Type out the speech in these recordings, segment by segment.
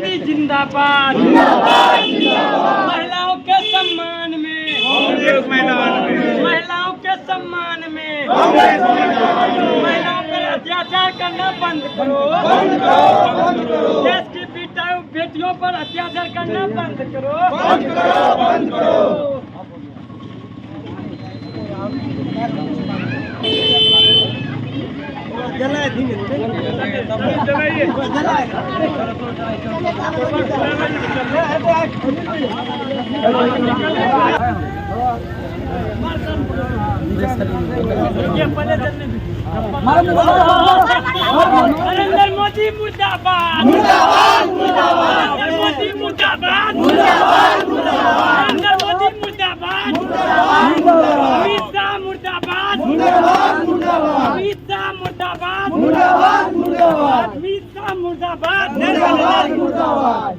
गांधी जिंदाबाद जिंदाबाद जिंदाबाद। महिलाओं के सम्मान में महिलाओं के सम्मान में महिलाओं पर अत्याचार करना बंद करो देश की बेटियों पर अत्याचार करना बंद करो नरेंद्र मोदी मुर्दाबाद मुर्दाबाद मुर्दाबाद। मोदी मुर्दाबाद मुर्दाबाद मुर्दाबाद। नरेंद्र मोदी मुर्दाबाद मुर्दाबाद मुर्दाबाद। अमित शाह मुर्दाबाद मुर्दाबाद मुर्दाबाद। अमित शाह मुर्दाबाद मुर्दाबाद मुर्दाबाद। अमित शाह मुर्दाबाद मुर्दाबाद मुर्दाबाद।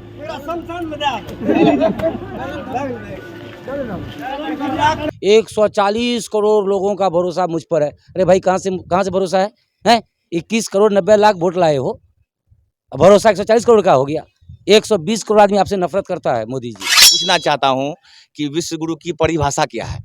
140 करोड़ लोगों का भरोसा मुझ पर है। अरे भाई कहाँ से भरोसा है? 21 करोड़ 90 लाख वोट लाए हो, भरोसा 140 करोड़ का हो गया। 120 करोड़ आदमी आपसे नफरत करता है। मोदी जी, पूछना चाहता हूं कि विश्व गुरु की परिभाषा क्या है?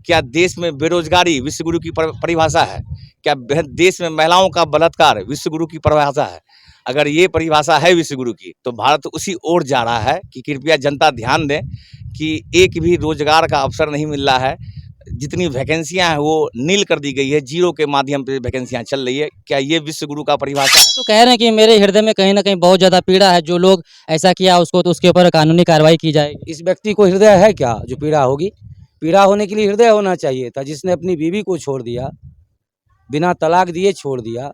क्या देश में बेरोजगारी विश्व गुरु की परिभाषा है? क्या देश में महिलाओं का बलात्कार विश्व गुरु की परिभाषा है? अगर ये परिभाषा है विश्व गुरु की, तो भारत उसी ओर जा रहा है कि कृपया जनता ध्यान दें कि एक भी रोजगार का अवसर नहीं मिल रहा है। जितनी वैकेंसियां हैं वो नील कर दी गई है, जीरो के माध्यम पे वैकेंसियां चल रही है। क्या ये विश्व गुरु का परिभाषा है? तो कह रहे हैं कि मेरे हृदय में कहीं ना कहीं बहुत ज़्यादा पीड़ा है, जो लोग ऐसा किया उसको तो उसके ऊपर कानूनी कार्रवाई की जाएगी। इस व्यक्ति को हृदय है क्या जो पीड़ा होगी? पीड़ा होने के लिए हृदय होना चाहिए था। जिसने अपनी बीवी को छोड़ दिया, बिना तलाक दिए छोड़ दिया,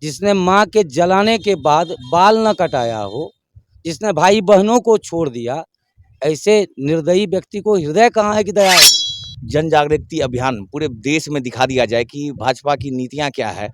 जिसने माँ के जलाने के बाद बाल न कटाया हो, जिसने भाई बहनों को छोड़ दिया, ऐसे निर्दयी व्यक्ति को हृदय कहाँ है कि दया है? जन जागृति अभियान पूरे देश में दिखा दिया जाए कि भाजपा की नीतियां क्या है,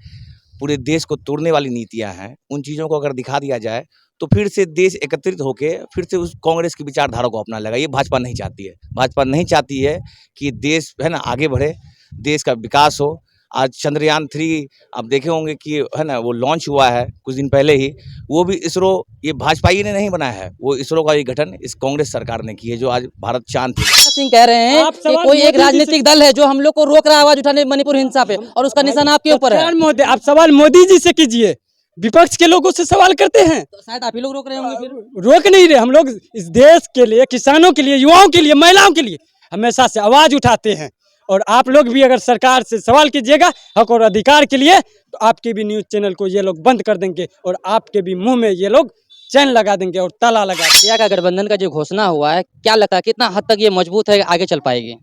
पूरे देश को तोड़ने वाली नीतियां हैं। उन चीज़ों को अगर दिखा दिया जाए तो फिर से देश एकत्रित होके फिर से उस कांग्रेस की विचारधारा को अपना लेगा। ये भाजपा नहीं चाहती है। भाजपा नहीं चाहती है कि देश है ना आगे बढ़े, देश का विकास हो। आज चंद्रयान 3 आप देखे होंगे कि है ना वो लॉन्च हुआ है कुछ दिन पहले ही। वो भी इसरो, ये भाजपा ही ने नहीं बनाया है, वो इसरो का ये गठन इस कांग्रेस सरकार ने की है, जो आज भारत चांद पे। सिंह कह रहे हैं कि कोई एक राजनीतिक दल है जो हम लोग को रोक रहा है आवाज उठाने मणिपुर हिंसा पे, और उसका निशान आपके ऊपर है। आप सवाल मोदी जी से कीजिए, विपक्ष के लोगों से सवाल करते हैं तो शायद आप ही लोग रोक रहे होंगे। फिर रोक नहीं रहे, हम लोग इस देश के लिए, किसानों के लिए, युवाओं के लिए, महिलाओं के लिए हमेशा से आवाज उठाते हैं। और आप लोग भी अगर सरकार से सवाल कीजिएगा हक और अधिकार के लिए, तो आपके भी न्यूज चैनल को ये लोग बंद कर देंगे और आपके भी मुंह में ये लोग चैन लगा देंगे और ताला लगा देंगे। इंडिया का गठबंधन का जो घोषणा हुआ है, क्या लगता है कितना हद तक ये मजबूत है, आगे चल पाएगी?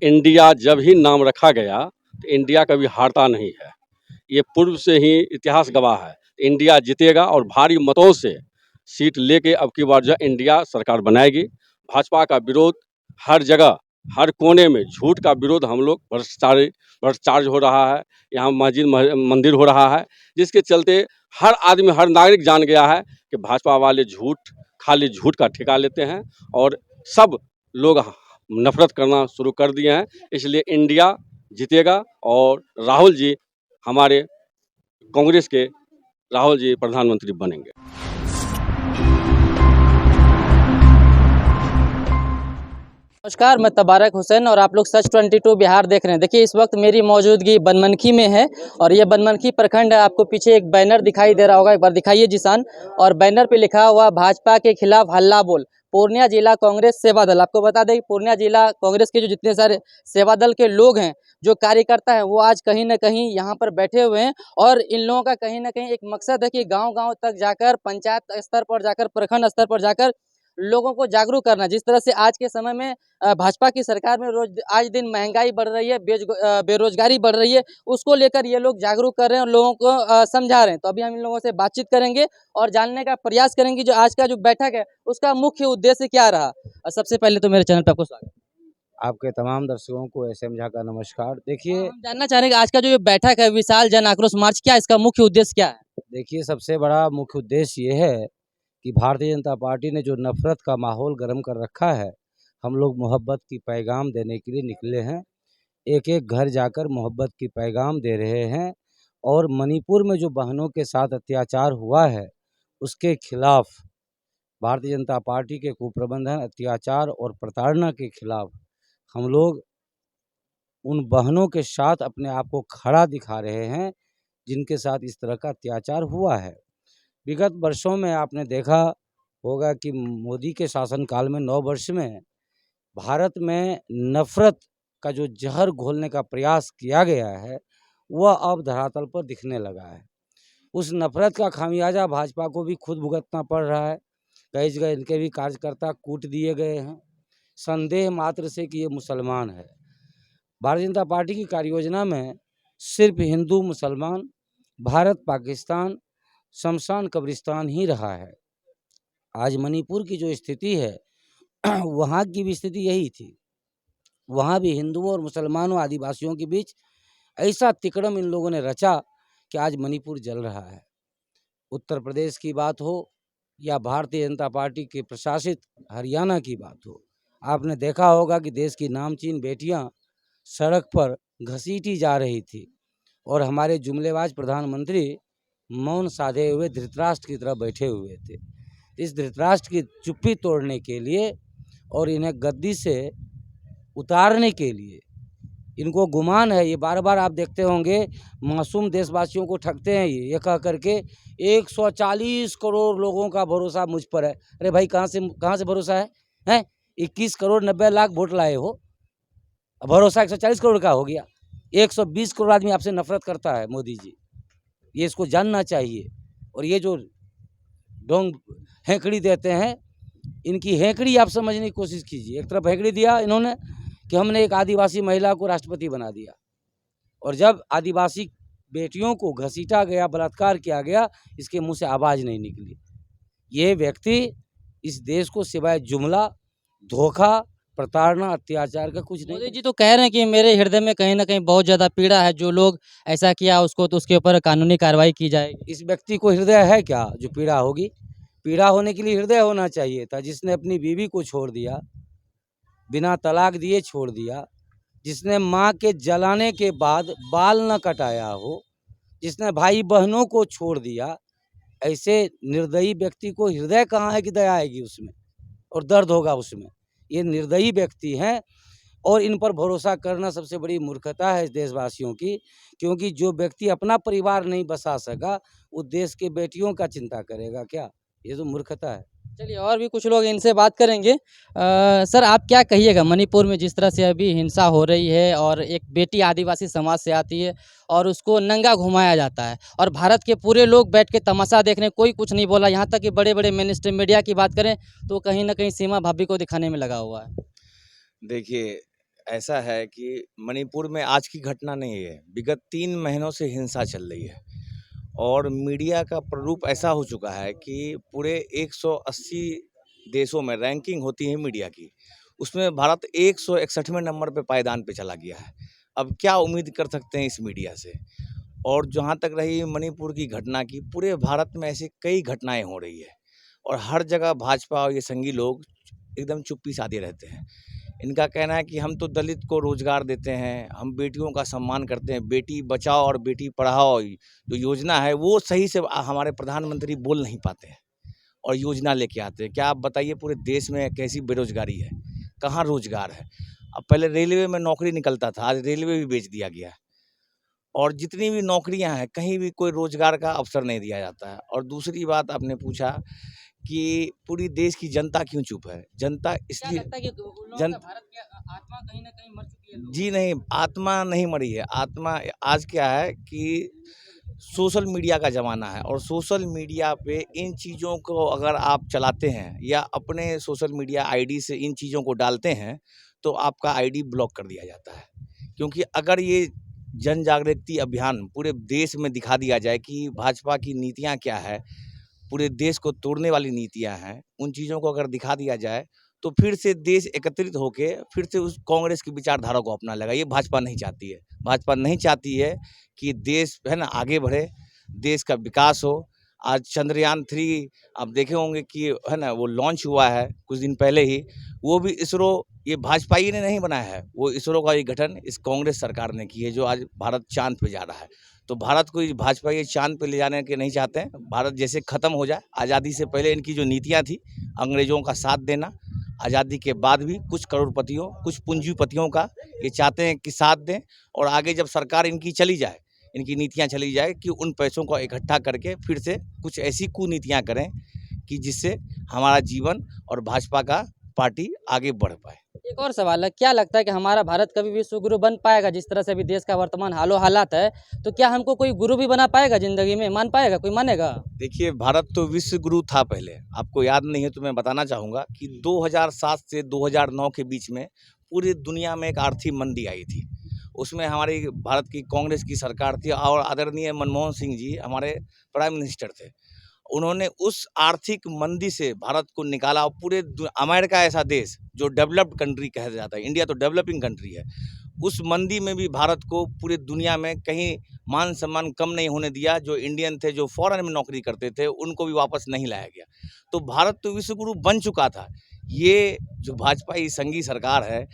इंडिया जब ही नाम रखा गया तो इंडिया कभी हारता नहीं है। ये पूर्व से ही इतिहास गवाह है। इंडिया जीतेगा और भारी मतों से सीट लेके अब की बार जो इंडिया सरकार बनाएगी। भाजपा का विरोध हर जगह, हर कोने में, झूठ का विरोध हम लोग, भ्रष्टाचार हो रहा है, यहाँ मस्जिद मंदिर हो रहा है, जिसके चलते हर आदमी, हर नागरिक जान गया है कि भाजपा वाले खाली झूठ का ठेका लेते हैं और सब लोग नफरत करना शुरू कर दिए हैं। इसलिए इंडिया जीतेगा और राहुल जी, हमारे कांग्रेस के राहुल जी प्रधानमंत्री बनेंगे। नमस्कार, मैं तबारक हुसैन और आप लोग सच 22 बिहार देख रहे हैं। देखिए इस वक्त मेरी मौजूदगी बनमनखी में है और ये बनमनखी प्रखंड है। आपको पीछे एक बैनर दिखाई दे रहा होगा, एक बार दिखाइए जिसान। और बैनर पे लिखा हुआ भाजपा के खिलाफ हल्ला बोल, पूर्णिया जिला कांग्रेस सेवा दल। आपको बता दें पूर्णिया जिला कांग्रेस के जो जितने सारे सेवा दल के लोग हैं, जो कार्यकर्ता हैं, वो आज कहीं ना कहीं यहाँ पर बैठे हुए हैं। और इन लोगों का कहीं ना कहीं एक मकसद है कि गाँव-गाँव तक जाकर, पंचायत स्तर पर जाकर, प्रखंड स्तर पर जाकर लोगों को जागरूक करना। जिस तरह से आज के समय में भाजपा की सरकार में आज दिन महंगाई बढ़ रही है, बेरोजगारी बढ़ रही है, उसको लेकर ये लोग जागरूक कर रहे हैं और लोगों को समझा रहे हैं। तो अभी हम इन लोगों से बातचीत करेंगे और जानने का प्रयास करेंगे जो आज का जो बैठक है उसका मुख्य उद्देश्य क्या रहा। सबसे पहले तो मेरे चैनल पर आपको स्वागत। आपके तमाम दर्शकों को एसएम झा का नमस्कार। देखिए, हम जानना चाह रहे हैं कि आज का जो बैठक है विशाल जन आक्रोश मार्च, क्या इसका मुख्य उद्देश्य क्या है? देखिए सबसे बड़ा मुख्य उद्देश्य ये है कि भारतीय जनता पार्टी ने जो नफरत का माहौल गर्म कर रखा है, हम लोग मोहब्बत की पैगाम देने के लिए निकले हैं। एक एक घर जाकर मोहब्बत की पैगाम दे रहे हैं और मणिपुर में जो बहनों के साथ अत्याचार हुआ है उसके खिलाफ भारतीय जनता पार्टी के कुप्रबंधन, अत्याचार और प्रताड़ना के खिलाफ हम लोग उन बहनों के साथ अपने आप को खड़ा दिखा रहे हैं जिनके साथ इस तरह का अत्याचार हुआ है। विगत वर्षों में आपने देखा होगा कि मोदी के शासनकाल में 9 वर्ष में भारत में नफ़रत का जो जहर घोलने का प्रयास किया गया है, वह अब धरातल पर दिखने लगा है। उस नफ़रत का खामियाजा भाजपा को भी खुद भुगतना पड़ रहा है। कई जगह इनके भी कार्यकर्ता कूट दिए गए हैं, संदेह मात्र से कि ये मुसलमान है। भारतीय जनता पार्टी की कार्ययोजना में सिर्फ हिंदू मुसलमान, भारत पाकिस्तान, शमशान कब्रिस्तान ही रहा है। आज मणिपुर की जो स्थिति है वहाँ की भी स्थिति यही थी। वहाँ भी हिंदुओं और मुसलमानों आदिवासियों के बीच ऐसा तिकड़म इन लोगों ने रचा कि आज मणिपुर जल रहा है। उत्तर प्रदेश की बात हो या भारतीय जनता पार्टी के प्रशासित हरियाणा की बात हो, आपने देखा होगा कि देश की नामचीन बेटियां सड़क पर घसीटी जा रही थी और हमारे जुमलेबाज प्रधानमंत्री मौन साधे हुए धृतराष्ट्र की तरह बैठे हुए थे। इस धृतराष्ट्र की चुप्पी तोड़ने के लिए और इन्हें गद्दी से उतारने के लिए इनको गुमान है, ये बार बार आप देखते होंगे मासूम देशवासियों को ठगते हैं ये कह करके 140 करोड़ लोगों का भरोसा मुझ पर है। अरे भाई कहाँ से भरोसा है? 21 करोड़ 90 लाख वोट लाए हो, भरोसा 140 करोड़ का हो गया। 120 करोड़ आदमी आपसे नफरत करता है मोदी जी, ये इसको जानना चाहिए। और ये जो डोंग हेंकड़ी देते हैं, इनकी हेंकड़ी आप समझने की कोशिश कीजिए। एक तरफ हेंकड़ी दिया इन्होंने कि हमने एक आदिवासी महिला को राष्ट्रपति बना दिया, और जब आदिवासी बेटियों को घसीटा गया, बलात्कार किया गया, इसके मुंह से आवाज़ नहीं निकली। ये व्यक्ति इस देश को सिवाय जुमला, धोखा, प्रताड़ना, अत्याचार का कुछ नहीं। मोदी जी तो कह रहे हैं कि मेरे हृदय में कहीं ना कहीं बहुत ज़्यादा पीड़ा है, जो लोग ऐसा किया उसको तो उसके ऊपर कानूनी कार्रवाई की जाएगी। इस व्यक्ति को हृदय है क्या जो पीड़ा होगी? पीड़ा होने के लिए हृदय होना चाहिए था। जिसने अपनी बीवी को छोड़ दिया, बिना तलाक दिए छोड़ दिया, जिसने माँ के जलाने के बाद बाल न कटाया हो, जिसने भाई बहनों को छोड़ दिया, ऐसे निर्दयी व्यक्ति को हृदय कहाँ है कि दया आएगी उसमें और दर्द होगा उसमें? ये निर्दयी व्यक्ति हैं और इन पर भरोसा करना सबसे बड़ी मूर्खता है इस देशवासियों की, क्योंकि जो व्यक्ति अपना परिवार नहीं बसा सका वो देश के बेटियों का चिंता करेगा क्या? ये तो मूर्खता है। चलिए और भी कुछ लोग इनसे बात करेंगे। सर आप क्या कहिएगा, मणिपुर में जिस तरह से अभी हिंसा हो रही है और एक बेटी आदिवासी समाज से आती है और उसको नंगा घुमाया जाता है और भारत के पूरे लोग बैठ के तमाशा देख रहे हैं, कोई कुछ नहीं बोला, यहाँ तक कि बड़े बड़े मेन स्ट्रीम मीडिया की बात करें तो कहीं ना कहीं सीमा भाभी को दिखाने में लगा हुआ है। देखिए, ऐसा है कि मणिपुर में आज की घटना नहीं है, विगत 3 महीनों से हिंसा चल रही है और मीडिया का प्ररूप ऐसा हो चुका है कि पूरे 180 देशों में रैंकिंग होती है मीडिया की, उसमें भारत 161वें नंबर पे पायदान पे चला गया है। अब क्या उम्मीद कर सकते हैं इस मीडिया से? और जहाँ तक रही मणिपुर की घटना की, पूरे भारत में ऐसी कई घटनाएं हो रही है और हर जगह भाजपा और ये संगी लोग एकदम चुप्पी साधे रहते हैं। इनका कहना है कि हम तो दलित को रोजगार देते हैं, हम बेटियों का सम्मान करते हैं, बेटी बचाओ और बेटी पढ़ाओ जो योजना है वो सही से हमारे प्रधानमंत्री बोल नहीं पाते हैं और योजना लेके आते हैं। क्या आप बताइए पूरे देश में कैसी बेरोजगारी है, कहाँ रोजगार है? अब पहले रेलवे में नौकरी निकलता था, आज रेलवे भी बेच दिया गया और जितनी भी नौकरियां हैं कहीं भी कोई रोजगार का अवसर नहीं दिया जाता है। और दूसरी बात आपने पूछा कि पूरी देश की जनता क्यों चुप है? जनता क्या इसलिए लगता है कि भारत की आत्मा कहीं ना कहीं मर चुकी है? जी नहीं, आत्मा नहीं मरी है। आत्मा आज क्या है कि सोशल मीडिया का ज़माना है और सोशल मीडिया पे इन चीज़ों को अगर आप चलाते हैं या अपने सोशल मीडिया आईडी से इन चीज़ों को डालते हैं तो आपका आईडी ब्लॉक कर दिया जाता है। क्योंकि अगर ये जन जागृति अभियान पूरे देश में दिखा दिया जाए कि भाजपा की नीतियाँ क्या है, पूरे देश को तोड़ने वाली नीतियाँ हैं, उन चीज़ों को अगर दिखा दिया जाए तो फिर से देश एकत्रित होके फिर से उस कांग्रेस की विचारधारा को अपना लेगा। ये भाजपा नहीं चाहती है। भाजपा नहीं चाहती है कि देश है ना आगे बढ़े, देश का विकास हो। आज चंद्रयान 3 आप देखे होंगे कि है ना वो लॉन्च हुआ है कुछ दिन पहले ही, वो भी इसरो ये भाजपा ही ने नहीं बनाया है, वो इसरो का ये गठन इस कांग्रेस सरकार ने की है जो आज भारत चांद पे जा रहा है। तो भारत को भाजपा ये चांद पे ले जाने के नहीं चाहते हैं। भारत जैसे ख़त्म हो जाए, आज़ादी से पहले इनकी जो नीतियाँ थी, अंग्रेज़ों का साथ देना, आज़ादी के बाद भी कुछ करोड़पतियों, कुछ पूंजीपतियों का ये चाहते हैं कि साथ दें, और आगे जब सरकार इनकी चली जाए, इनकी नीतियाँ चली जाए, कि उन पैसों को इकट्ठा करके फिर से कुछ ऐसी कुनीतियाँ करें कि जिससे हमारा जीवन और भाजपा का पार्टी आगे बढ़ पाए। एक और सवाल है, क्या लगता है कि हमारा भारत कभी विश्व गुरु बन पाएगा? जिस तरह से अभी देश का वर्तमान हालात है, तो क्या हमको कोई गुरु भी बना पाएगा ज़िंदगी में? मान पाएगा, कोई मानेगा? देखिए, भारत तो विश्व गुरु था पहले, आपको याद नहीं है तो मैं बताना चाहूँगा कि 2007 से 2009 के बीच में पूरी दुनिया में एक आर्थिक मंदी आई थी। उसमें हमारी भारत की कांग्रेस की सरकार थी और आदरणीय मनमोहन सिंह जी हमारे प्राइम मिनिस्टर थे। उन्होंने उस आर्थिक मंदी से भारत को निकाला, और पूरे अमेरिका ऐसा देश जो डेवलप्ड कंट्री कहा जाता है, इंडिया तो डेवलपिंग कंट्री है, उस मंदी में भी भारत को पूरे दुनिया में कहीं मान सम्मान कम नहीं होने दिया। जो इंडियन थे, जो फॉरेन में नौकरी करते थे, उनको भी वापस नहीं लाया गया। तो भारत तो विश्व गुरु बन चुका था। ये जो भाजपा की संघी सरकार है,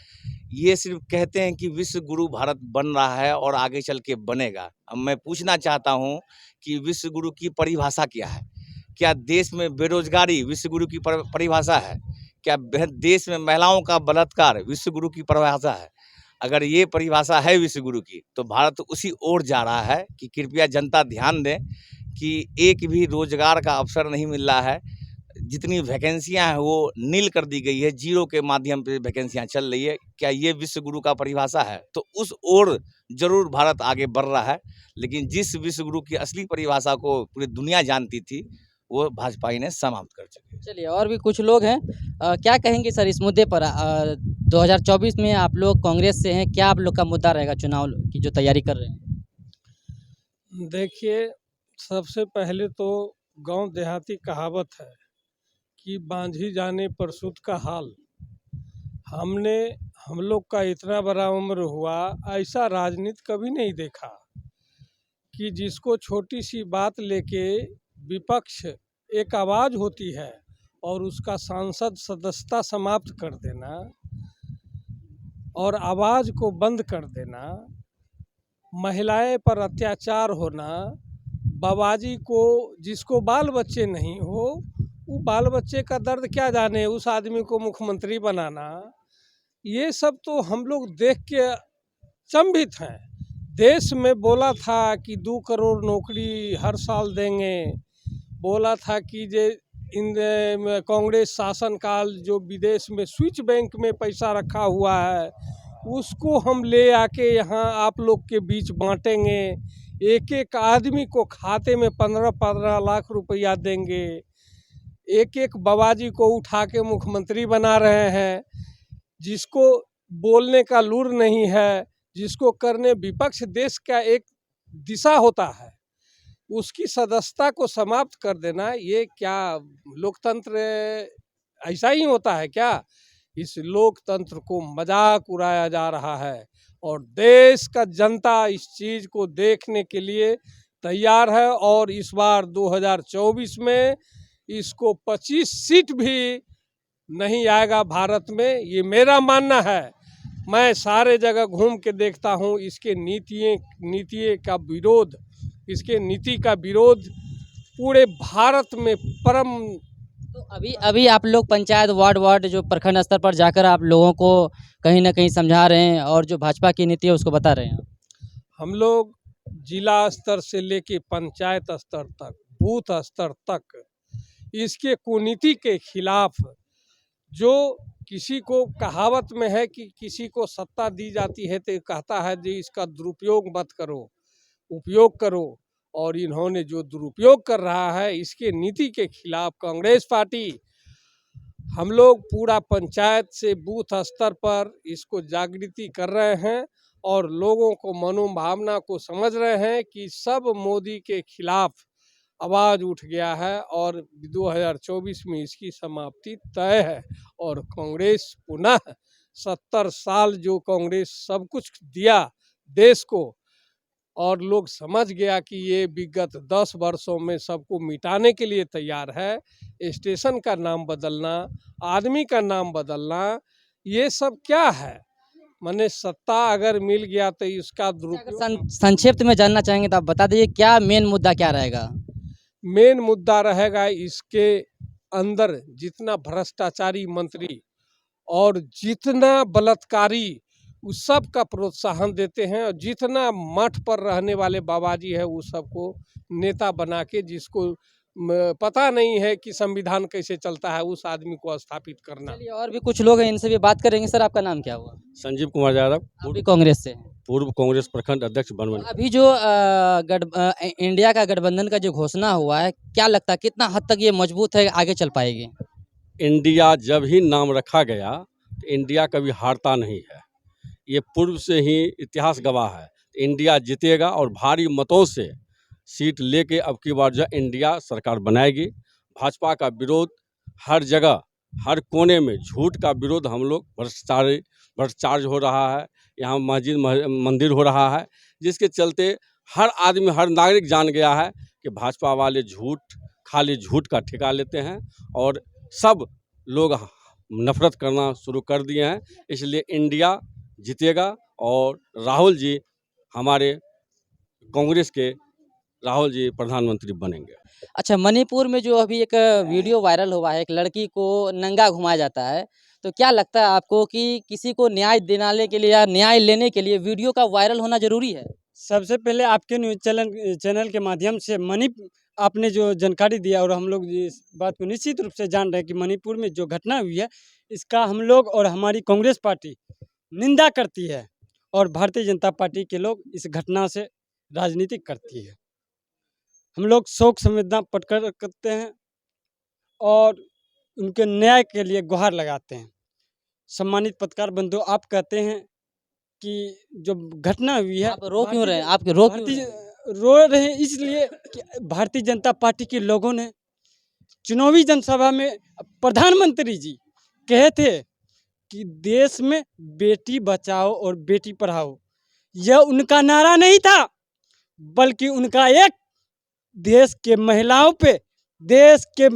ये सिर्फ कहते हैं कि विश्व गुरु भारत बन रहा है और आगे चल के बनेगा। अब मैं पूछना चाहता हूँ कि विश्व गुरु की परिभाषा क्या है? क्या देश में बेरोजगारी विश्व गुरु की परिभाषा है? क्या देश में महिलाओं का बलात्कार विश्व गुरु की परिभाषा है? अगर ये परिभाषा है विश्व गुरु की, तो भारत उसी ओर जा रहा है कि कृपया जनता ध्यान दें कि एक भी रोजगार का अवसर नहीं मिल रहा है। जितनी वैकेंसियां हैं वो नील कर दी गई है, जीरो के माध्यम पे वैकेंसियां चल रही है। क्या ये विश्व गुरु का परिभाषा है? तो उस ओर जरूर भारत आगे बढ़ रहा है, लेकिन जिस विश्व गुरु की असली परिभाषा को पूरी दुनिया जानती थी, वो भाजपा ही ने समाप्त कर चुकी है। चलिए, और भी कुछ लोग हैं, क्या कहेंगे सर इस मुद्दे पर? 2024 में आप लोग कांग्रेस से हैं, क्या आप लोग का मुद्दा रहेगा चुनाव की जो तैयारी कर रहे हैं? देखिए, सबसे पहले तो गांव देहाती कहावत है कि बांझी जाने पर सूत का हाल। हम लोग का इतना बड़ा उम्र हुआ, ऐसा राजनीति कभी नहीं देखा कि जिसको छोटी सी बात लेके विपक्ष एक आवाज़ होती है और उसका सांसद सदस्यता समाप्त कर देना और आवाज़ को बंद कर देना, महिलाएं पर अत्याचार होना, बाबाजी को जिसको बाल बच्चे नहीं हो, वो बाल बच्चे का दर्द क्या जाने, उस आदमी को मुख्यमंत्री बनाना, ये सब तो हम लोग देख के चंभित हैं। देश में बोला था कि 2 करोड़ नौकरी हर साल देंगे, बोला था कि जे इन कांग्रेस शासनकाल जो विदेश में स्विच बैंक में पैसा रखा हुआ है उसको हम ले आके यहाँ आप लोग के बीच बांटेंगे, एक एक आदमी को खाते में 15-15 लाख रुपया देंगे, एक एक बाबाजी को उठा के मुख्यमंत्री बना रहे हैं। जिसको बोलने का लूर नहीं है, जिसको करने विपक्ष देश का एक दिशा होता है, उसकी सदस्यता को समाप्त कर देना, ये क्या लोकतंत्र ऐसा ही होता है क्या? इस लोकतंत्र को मजाक उड़ाया जा रहा है और देश का जनता इस चीज़ को देखने के लिए तैयार है। और इस बार 2024 में इसको 25 सीट भी नहीं आएगा भारत में, ये मेरा मानना है। मैं सारे जगह घूम के देखता हूँ, इसके नीति का विरोध, इसके नीति का विरोध पूरे भारत में परम। तो अभी आप लोग पंचायत वार्ड जो प्रखंड स्तर पर जाकर आप लोगों को कहीं ना कहीं समझा रहे हैं और जो भाजपा की नीति है उसको बता रहे हैं। हम लोग जिला स्तर से लेके पंचायत स्तर तक, बूथ स्तर तक इसके कुनीति के खिलाफ, जो किसी को कहावत में है कि किसी को सत्ता दी जाती है तो कहता है जी इसका दुरुपयोग मत करो, उपयोग करो, और इन्होंने जो दुरुपयोग कर रहा है इसके नीति के खिलाफ कांग्रेस पार्टी, हम लोग पूरा पंचायत से बूथ स्तर पर इसको जागृति कर रहे हैं और लोगों को मनोभावना को समझ रहे हैं कि सब मोदी के खिलाफ आवाज़ उठ गया है और 2024 में इसकी समाप्ति तय है। और कांग्रेस पुनः 70 साल जो कांग्रेस सब कुछ दिया देश को, और लोग समझ गया कि ये विगत 10 वर्षों में सबको मिटाने के लिए तैयार है। स्टेशन का नाम बदलना, आदमी का नाम बदलना, ये सब क्या है? माने सत्ता अगर मिल गया तो इसका अगर दुरुपयोग। संक्षिप्त में जानना चाहेंगे तो आप बता दीजिए क्या मेन मुद्दा क्या रहेगा। मेन मुद्दा रहेगा इसके अंदर जितना भ्रष्टाचारी मंत्री और जितना बलात्कारी उस सब का प्रोत्साहन देते हैं, और जितना मठ पर रहने वाले बाबाजी है उस सबको नेता बना के, जिसको पता नहीं है कि संविधान कैसे चलता है, उस आदमी को स्थापित करना। चलिए और भी कुछ लोग हैं, इनसे भी बात करेंगे। सर आपका नाम क्या हुआ? संजीव कुमार यादव, आप भी कांग्रेस से हैं। पूर्व कांग्रेस प्रखंड अध्यक्ष बनमनखी। अभी जो इंडिया का गठबंधन का जो घोषणा हुआ है, क्या लगता है कितना हद तक ये मजबूत है, आगे चल पाएगी? इंडिया जब ही नाम रखा गया तो इंडिया कभी हारता नहीं है, ये पूर्व से ही इतिहास गवाह है। इंडिया जीतेगा और भारी मतों से सीट लेके अब की बार जो इंडिया सरकार बनाएगी। भाजपा का विरोध हर जगह हर कोने में, झूठ का विरोध हम लोग, भ्रष्टाचार हो रहा है, यहाँ मस्जिद मंदिर हो रहा है, जिसके चलते हर आदमी हर नागरिक जान गया है कि भाजपा वाले झूठ खाली झूठ का ठेका लेते हैं और सब लोग नफरत करना शुरू कर दिए हैं। इसलिए इंडिया जीतेगा और राहुल जी हमारे कांग्रेस के राहुल जी प्रधानमंत्री बनेंगे। अच्छा, मणिपुर में जो अभी एक वीडियो वायरल हुआ है, एक लड़की को नंगा घुमाया जाता है, तो क्या लगता है आपको कि किसी को न्याय दिलाने के लिए या न्याय लेने के लिए वीडियो का वायरल होना जरूरी है? सबसे पहले आपके न्यूज़ चैनल के माध्यम से आपने जो जानकारी दिया, और हम लोग इस बात को निश्चित रूप से जान रहे हैं कि मणिपुर में जो घटना हुई है, इसका हम लोग और हमारी कांग्रेस पार्टी निंदा करती है, और भारतीय जनता पार्टी के लोग इस घटना से राजनीति करती है। हम लोग शोक संवेदना प्रकट करते हैं और उनके न्याय के लिए गुहार लगाते हैं। सम्मानित पत्रकार बंधु, आप कहते हैं कि जो घटना हुई है, आप रो क्यों रहे हैं? आप रो क्यों रहे हैं? रो रहे हैं इसलिए कि भारतीय जनता पार्टी के लोगों ने चुनावी जनसभा में प्रधानमंत्री जी कहे थे कि देश में बेटी बचाओ और बेटी पढ़ाओ, यह उनका नारा नहीं था, बल्कि उनका एक देश के महिलाओं पे, देश के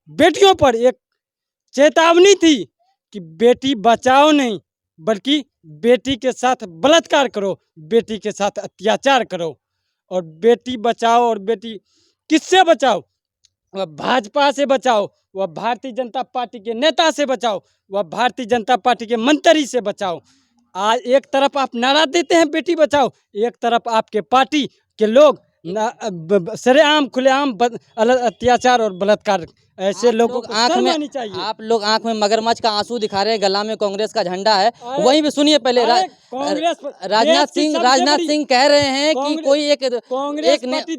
बेटियों पर एक चेतावनी थी कि बेटी बचाओ नहीं, बल्कि बेटी के साथ बलात्कार करो, बेटी के साथ अत्याचार करो। और बेटी बचाओ और बेटी किससे बचाओ? वह भाजपा से बचाओ, वह भारतीय जनता पार्टी के नेता से बचाओ, वह भारतीय जनता पार्टी के मंत्री से बचाओ। आज एक तरफ आप नारा देते हैं बेटी बचाओ, एक तरफ आपके पार्टी के लोग सरेआम खुलेआम अत्याचार और बलात्कार, ऐसे लोगों को शर्म आनी चाहिए। आप लोग आंख में मगरमच्छ का आंसू दिखा रहे हैं, गला में कांग्रेस का झंडा है। वहीं पे सुनिए पहले राजनाथ सिंह कह रहे हैं कि कोई एक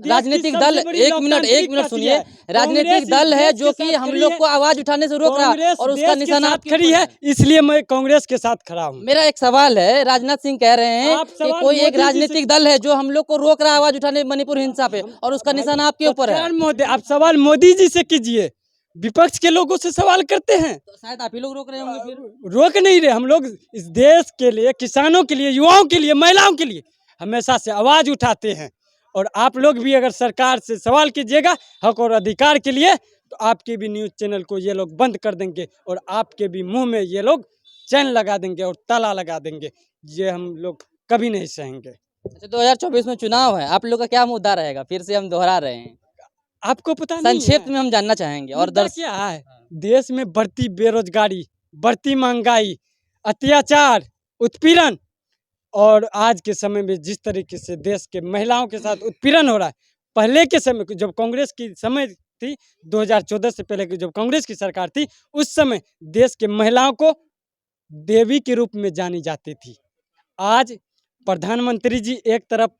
राजनीतिक दल, एक मिनट सुनिए, राजनीतिक दल है जो कि हम लोग को आवाज उठाने से रोक रहा है और उसका निशाना आप खड़ी है, इसलिए मैं कांग्रेस के साथ खड़ा हूँ। मेरा एक सवाल है, राजनाथ सिंह कह रहे हैं कि कोई एक राजनीतिक दल है जो हम लोग को रोक रहा है आवाज उठाने मणिपुर हिंसा पे, और उसका निशाना आपके ऊपर है। मोदी, आप सवाल मोदी जी से कीजिए, विपक्ष के लोगों से सवाल करते हैं तो शायद आप ही लोग रोक रहे होंगे। फिर रोक नहीं रहे, हम लोग इस देश के लिए, किसानों के लिए, युवाओं के लिए, महिलाओं के लिए हमेशा से आवाज उठाते हैं। और आप लोग भी अगर सरकार से सवाल कीजिएगा हक और अधिकार के लिए, तो आपके भी न्यूज़ चैनल को ये लोग बंद कर देंगे और आपके भी मुंह में ये लोग चैन लगा देंगे और ताला लगा देंगे। ये हम लोग कभी नहीं सहेंगे। अच्छा, 2024 में चुनाव है, आप लोग का क्या मुद्दा रहेगा? फिर से हम दोहरा रहे हैं, आपको पता नहीं है? संक्षिप्त में हम जानना चाहेंगे। और क्या है? देश में बढ़ती बेरोजगारी, बढ़ती महंगाई, अत्याचार, उत्पीड़न, और आज के समय में जिस तरीके से देश के महिलाओं के साथ उत्पीड़न हो रहा है, पहले के समय जब कांग्रेस की समय थी, 2014 से पहले की जब कांग्रेस की सरकार थी, उस समय देश के महिलाओं को देवी के रूप में जानी जाती थी। आज प्रधानमंत्री जी एक तरफ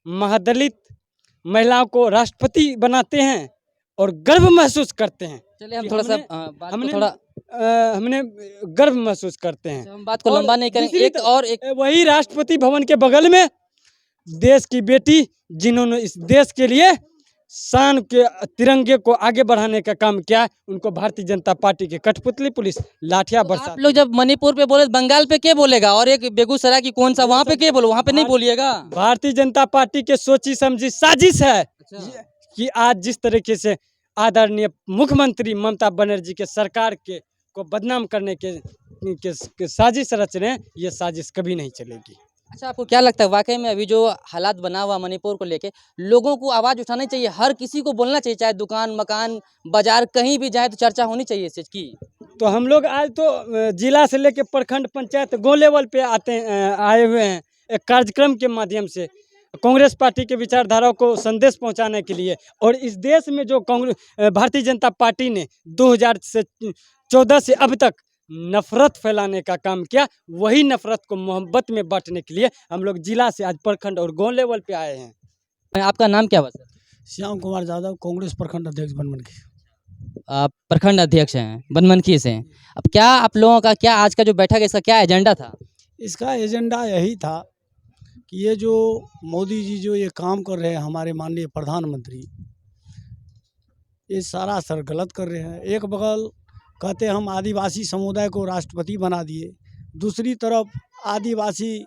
महादलित महिलाओं को राष्ट्रपति बनाते हैं और गर्व महसूस करते हैं। चलिए हम थोड़ा सा हमने गर्व महसूस करते हैं। हम बात को लंबा नहीं करेंगे। वही राष्ट्रपति भवन के बगल में देश की बेटी, जिन्होंने इस देश के लिए शान के तिरंगे को आगे बढ़ाने का काम किया, उनको भारतीय जनता पार्टी के कठपुतली पुलिस लाठियां बरसा। आप लोग जब मणिपुर पे बोले, बंगाल पे क्या बोलेगा? और एक बेगूसराय की कौन सा, वहाँ पे क्या बोलो? वहाँ पे नहीं बोलिएगा। भारतीय जनता पार्टी के सोची समझी साजिश है कि आज जिस तरीके से आदरणीय मुख्यमंत्री ममता बनर्जी के सरकार के को बदनाम करने के के साजिश रच रहे हैं, ये साजिश कभी नहीं चलेगी। अच्छा, आपको क्या लगता है वाकई में अभी जो हालात बना हुआ मणिपुर को लेके, लोगों को आवाज़ उठानी चाहिए, हर किसी को बोलना चाहिए, चाहे दुकान मकान बाजार कहीं भी जाए तो चर्चा होनी चाहिए इस चीज़ की। तो हम लोग आज तो जिला से लेके प्रखंड पंचायत गाँव लेवल पे आए हुए हैं एक कार्यक्रम के माध्यम से कांग्रेस पार्टी के विचारधारा को संदेश पहुंचाने के लिए। और इस देश में जो भारतीय जनता पार्टी ने 2014 से अब तक नफरत फैलाने का काम किया, वही नफरत को मोहब्बत में बांटने के लिए हम लोग जिला से आज प्रखंड और गांव लेवल पे आए हैं। आपका नाम क्या हुआ सर? श्याम कुमार यादव, कांग्रेस प्रखंड अध्यक्ष बनमनखी। आप प्रखंड अध्यक्ष हैं बनमनखी से। अब क्या आप लोगों का क्या आज का जो बैठक है इसका क्या एजेंडा था? इसका एजेंडा यही था कि ये जो मोदी जी जो ये काम कर रहे हैं, हमारे माननीय प्रधानमंत्री, ये सारा सर गलत कर रहे हैं। एक बगल कहते हम आदिवासी समुदाय को राष्ट्रपति बना दिए, दूसरी तरफ आदिवासी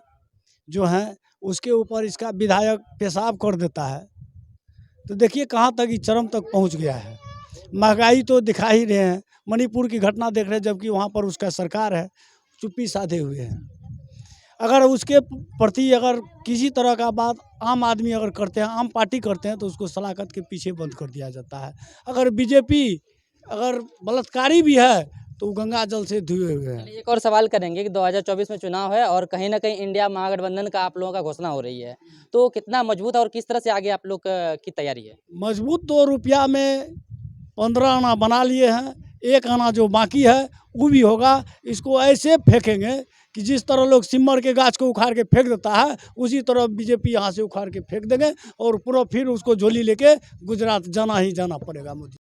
जो हैं उसके ऊपर इसका विधायक पेशाब कर देता है। तो देखिए कहाँ तक ये चरम तक पहुँच गया है। महंगाई तो दिखा ही रहे हैं, मणिपुर की घटना देख रहे हैं, जबकि वहाँ पर उसका सरकार है चुप्पी साधे हुए हैं। अगर उसके प्रति अगर किसी तरह का बात आम आदमी अगर करते हैं, आम पार्टी करते हैं, तो उसको सलाखत के पीछे बंद कर दिया जाता है। अगर बीजेपी अगर बलात्कारी भी है तो वो गंगा जल से धुए हुए हैं। एक और सवाल करेंगे कि 2024 में चुनाव है और कहीं ना कहीं इंडिया महागठबंधन का आप लोगों का घोषणा हो रही है, तो कितना मजबूत है और किस तरह से आगे आप लोग की तैयारी है? मजबूत तो रुपया में 15 आना बना लिए हैं, 1 आना जो बाकी है वो भी होगा। इसको ऐसे फेंकेंगे कि जिस तरह लोग सिमर के गाछ को उखाड़ के फेंक देता है, उसी तरह बीजेपी यहाँ से उखाड़ के फेंक देंगे और पूरा फिर उसको झोली लेके गुजरात जाना ही जाना पड़ेगा मोदी।